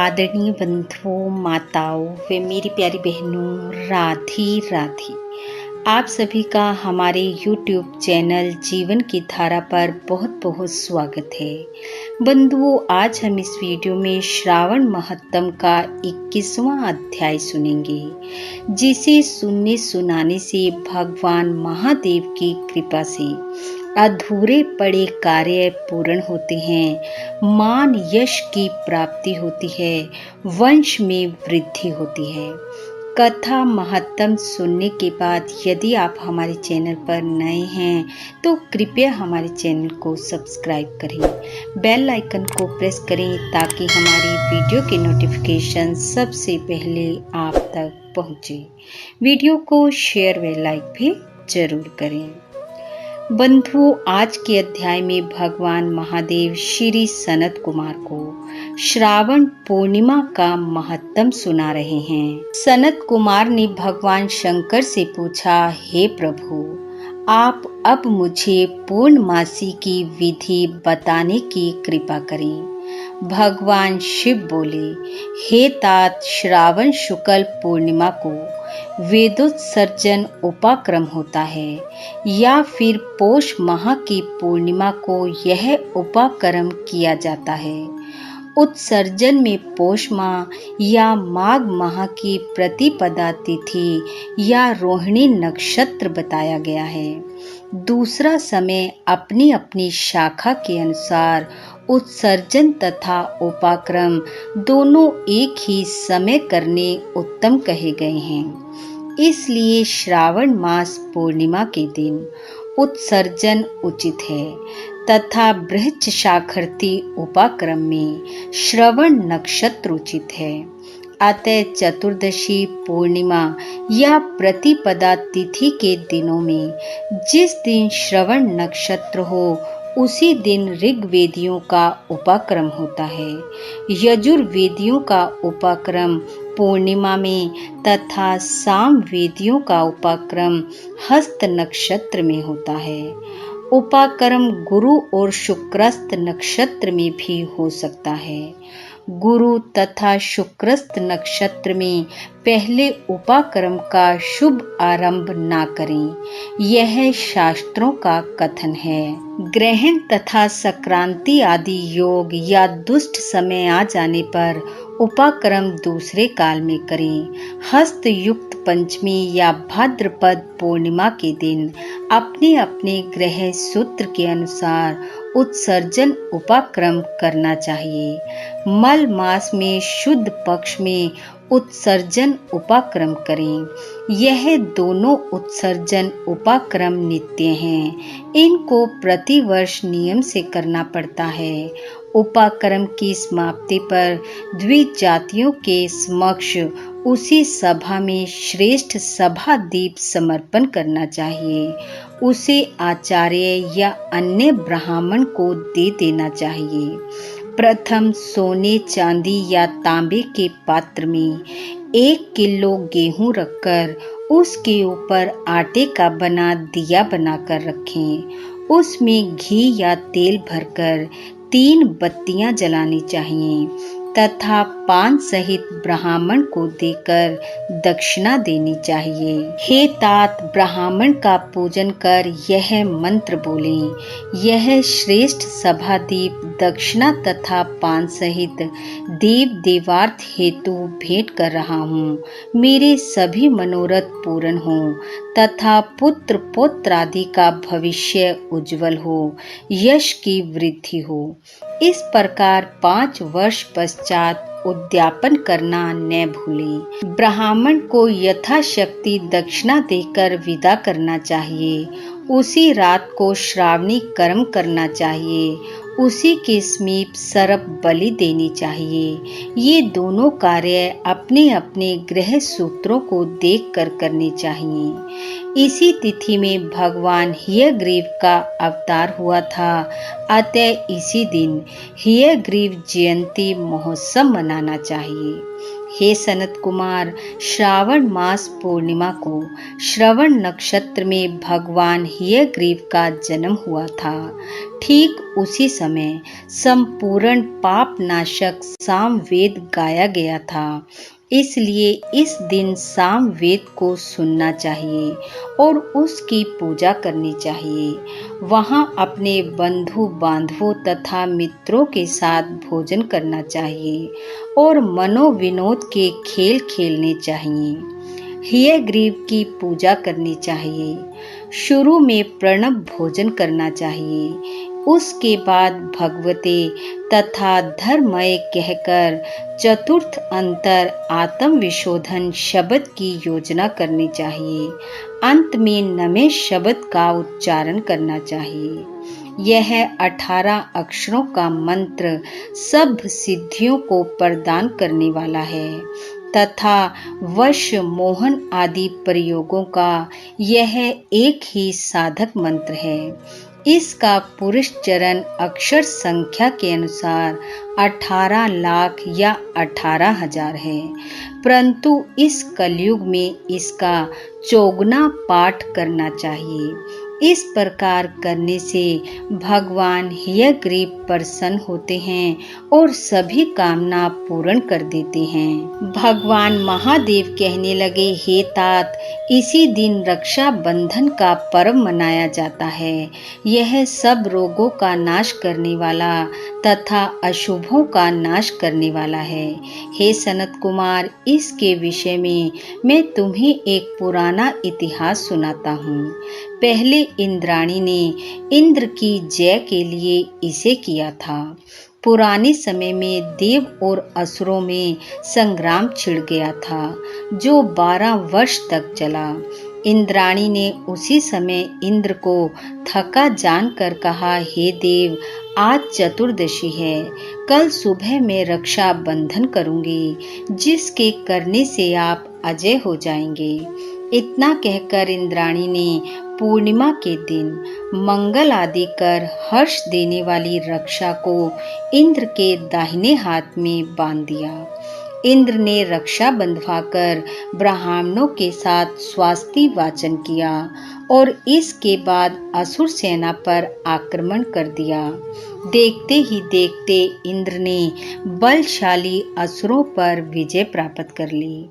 आदरणीय बंधुओं, माताओं व मेरी प्यारी बहनों, राधे राधे। आप सभी का हमारे YouTube चैनल जीवन की धारा पर बहुत बहुत स्वागत है। बंधुओं, आज हम इस वीडियो में श्रावण महत्तम का 21वां अध्याय सुनेंगे, जिसे सुनने सुनाने से भगवान महादेव की कृपा से अधूरे पड़े कार्य पूर्ण होते हैं, मान यश की प्राप्ति होती है, वंश में वृद्धि होती है। कथा महत्तम सुनने के बाद यदि आप हमारे चैनल पर नए हैं तो कृपया हमारे चैनल को सब्सक्राइब करें, बेल आइकन को प्रेस करें ताकि हमारी वीडियो के नोटिफिकेशन सबसे पहले आप तक पहुंचे। वीडियो को शेयर व लाइक भी जरूर करें। बंधुओं, आज के अध्याय में भगवान महादेव श्री सनत कुमार को श्रावण पूर्णिमा का महत्तम सुना रहे हैं। सनत कुमार ने भगवान शंकर से पूछा, हे प्रभु, आप अब मुझे पूर्णमासी की विधि बताने की कृपा करें। भगवान शिव बोले, हे तात, श्रावण शुक्ल पूर्णिमा को वेदोत्सर्जन उपाक्रम होता है, या फिर पौष माह की पूर्णिमा को यह उपाक्रम किया जाता है। उत्सर्जन में पौष माह या माघ माह की प्रतिपदा तिथि या रोहिणी नक्षत्र बताया गया है। दूसरा समय अपनी अपनी शाखा के अनुसार उत्सर्जन तथा उपाक्रम दोनों एक ही समय करने उत्तम कहे गए हैं। इसलिए श्रावण मास पूर्णिमा के दिन उत्सर्जन उचित है तथा बृहच शाखर्ती उपाक्रम में श्रवण नक्षत्र उचित है। अतः चतुर्दशी, पूर्णिमा या प्रतिपदा तिथि के दिनों में जिस दिन श्रवण नक्षत्र हो उसी दिन ऋग्वेदियों का उपाक्रम होता है। यजुर्वेदियों का उपाक्रम पूर्णिमा में तथा सामवेदियों का उपाक्रम हस्त नक्षत्र में होता है। उपाक्रम गुरु और शुक्रस्त नक्षत्र में भी हो सकता है। गुरु तथा शुक्रस्त नक्षत्र में पहले उपाक्रम का शुभ आरंभ ना करें, यह शास्त्रों का कथन है। ग्रहण तथा संक्रांति आदि योग या दुष्ट समय आ जाने पर उपाक्रम दूसरे काल में करें। हस्त युक्त पंचमी या भाद्रपद पूर्णिमा के दिन अपने अपने ग्रह सूत्र के अनुसार उत्सर्जन उपाक्रम करना चाहिए। मल मास में शुद्ध पक्ष में उत्सर्जन उपाक्रम करें। यह दोनों उत्सर्जन उपाक्रम नित्य हैं। इनको प्रतिवर्ष नियम से करना पड़ता है। उपाक्रम की समाप्ति पर द्विजातियों के समक्ष उसी सभा में श्रेष्ठ सभा दीप समर्पण करना चाहिए। उसे आचार्य या अन्य ब्राह्मण को दे देना चाहिए। प्रथम सोने, चांदी या तांबे के पात्र में 1 किलो गेहूं रखकर उसके ऊपर आटे का बना दिया बनाकर रखें। उसमें घी या तेल भरकर 3 बत्तियां जलानी चाहिए तथा पान सहित ब्राह्मण को देकर दक्षिणा देनी चाहिए। हे तात, ब्राह्मण का पूजन कर यह मंत्र बोलें, यह श्रेष्ठ सभादीप दक्षिणा तथा पान सहित देव देवार्थ हेतु भेंट कर रहा हूँ। मेरे सभी मनोरथ पूर्ण हों तथा पुत्र पौत्र आदि का भविष्य उज्जवल हो, यश की वृद्धि हो। इस प्रकार 5 वर्ष पश्चात उद्यापन करना न भूलें। ब्राह्मण को यथाशक्ति दक्षिणा देकर विदा करना चाहिए। उसी रात को श्रावणी कर्म करना चाहिए। उसी के समीप सर्प बलि देनी चाहिए। ये दोनों कार्य अपने अपने ग्रह सूत्रों को देखकर करने चाहिए। इसी तिथि में भगवान हयग्रीव का अवतार हुआ था। अतः इसी दिन हयग्रीव जयंती महोत्सव मनाना चाहिए। हे सनत कुमार, श्रावण मास पूर्णिमा को श्रवण नक्षत्र में भगवान हयग्रीव का जन्म हुआ था। ठीक उसी समय संपूर्ण पाप नाशक सामवेद गाया गया था। इसलिए इस दिन सामवेद को सुनना चाहिए और उसकी पूजा करनी चाहिए। वहां अपने बंधु बांधवों तथा मित्रों के साथ भोजन करना चाहिए और मनोविनोद के खेल खेलने चाहिए। हयग्रीव की पूजा करनी चाहिए। शुरू में प्रणव भोजन करना चाहिए। उसके बाद भगवते तथा धर्ममय कहकर चतुर्थ अंतर आत्म विशोधन शब्द की योजना करनी चाहिए। अंत में नमे शब्द का उच्चारण करना चाहिए। यह 18 अक्षरों का मंत्र सब सिद्धियों को प्रदान करने वाला है तथा वश मोहन आदि प्रयोगों का यह एक ही साधक मंत्र है। इसका पुरुष चरण अक्षर संख्या के अनुसार 18 लाख या 18,000 है, परंतु इस कलयुग में इसका चौगुना पाठ करना चाहिए। इस प्रकार करने से भगवान हयग्रीव प्रसन्न होते हैं और सभी कामना पूर्ण कर देते हैं। भगवान महादेव कहने लगे, हे तात, इसी दिन रक्षा बंधन का पर्व मनाया जाता है। यह सब रोगों का नाश करने वाला तथा अशुभों का नाश करने वाला है। हे सनत कुमार, इसके विषय में मैं तुम्हें एक पुराना इतिहास सुनाता हूँ। पहले इंद्राणी ने इंद्र की जय के लिए इसे किया था। पुराने समय में देव और असुरों में संग्राम छिड़ गया था जो 12 वर्ष तक चला। इंद्राणी ने उसी समय इंद्र को थका जानकर कहा, हे देव, आज चतुर्दशी है। कल सुबह मैं रक्षा बंधन करूंगी, जिसके करने से आप अजय हो जाएंगे। इतना कहकर इंद्राणी ने पूर्णिमा के दिन मंगल आदि कर हर्ष देने वाली रक्षा को इंद्र के दाहिने हाथ में बांध दिया। इंद्र ने रक्षा बंधवाकर ब्राह्मणों के साथ स्वास्ति वाचन किया और इसके बाद असुर सेना पर आक्रमण कर दिया। देखते ही देखते इंद्र ने बलशाली असुरों पर विजय प्राप्त कर ली।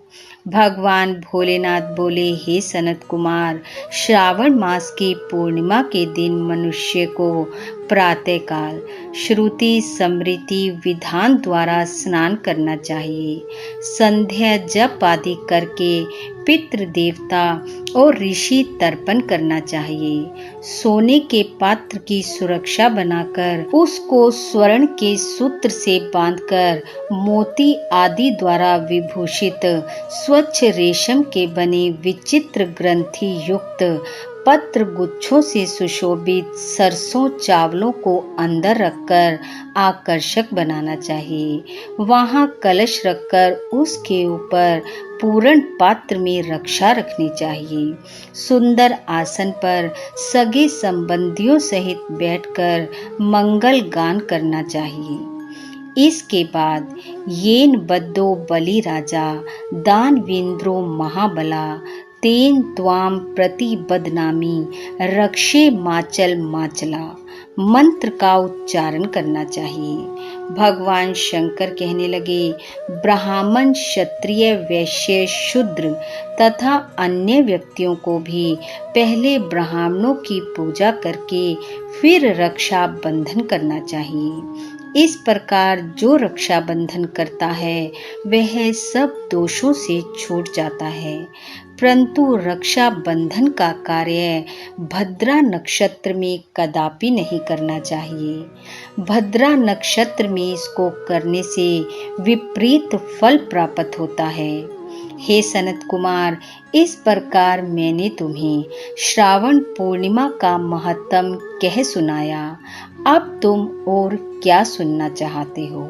भगवान भोलेनाथ बोले, हे सनत कुमार, श्रावण मास की पूर्णिमा के दिन मनुष्य को प्रातःकाल श्रुति स्मृति विधान द्वारा स्नान करना चाहिए। संध्या जप आदि करके पितृ देवता और ऋषि तर्पण करना चाहिए। सोने के पात्र की सुरक्षा बनाकर उसको स्वर्ण के सूत्र से बांधकर मोती आदि द्वारा विभूषित स्वच्छ रेशम के बने विचित्र ग्रंथि युक्त पत्र गुच्छों से सुशोभित सरसों चावलों को अंदर रखकर आकर्षक बनाना चाहिए। वहां कलश रखकर उसके ऊपर पूर्ण पात्र में रक्षा रखनी चाहिए। सुंदर आसन पर सगे संबंधियों सहित बैठकर मंगल गान करना चाहिए। इसके बाद येन बद्धो बलि राजा दानवेंद्रो महाबला तेन त्वाम प्रति बदनामी रक्षे माचल माचला मंत्र का उच्चारण करना चाहिए। भगवान शंकर कहने लगे, ब्राह्मण क्षत्रिय वैश्य शूद्र तथा अन्य व्यक्तियों को भी पहले ब्राह्मणों की पूजा करके फिर रक्षा बंधन करना चाहिए। इस प्रकार जो रक्षा बंधन करता है वह सब दोषों से छूट जाता है। परंतु रक्षा बंधन का कार्य भद्रा नक्षत्र में कदापि नहीं करना चाहिए। भद्रा नक्षत्र में इसको करने से विपरीत फल प्राप्त होता है। हे सनत कुमार, इस प्रकार मैंने तुम्हें श्रावण पूर्णिमा का महत्व कह सुनाया। अब तुम और क्या सुनना चाहते हो?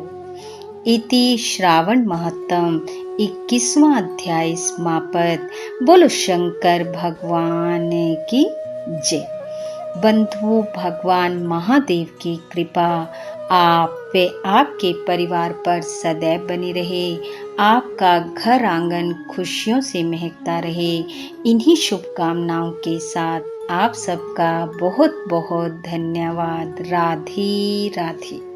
इति श्रावण महत्तम 21वां अध्याय समापत। बोलो शंकर भगवान की जय। बंधु, भगवान महादेव की कृपा आप व आपके परिवार पर सदैव बनी रहे। आपका घर आंगन खुशियों से महकता रहे। इन्हीं शुभकामनाओं के साथ आप सबका बहुत बहुत धन्यवाद। राधे राधे।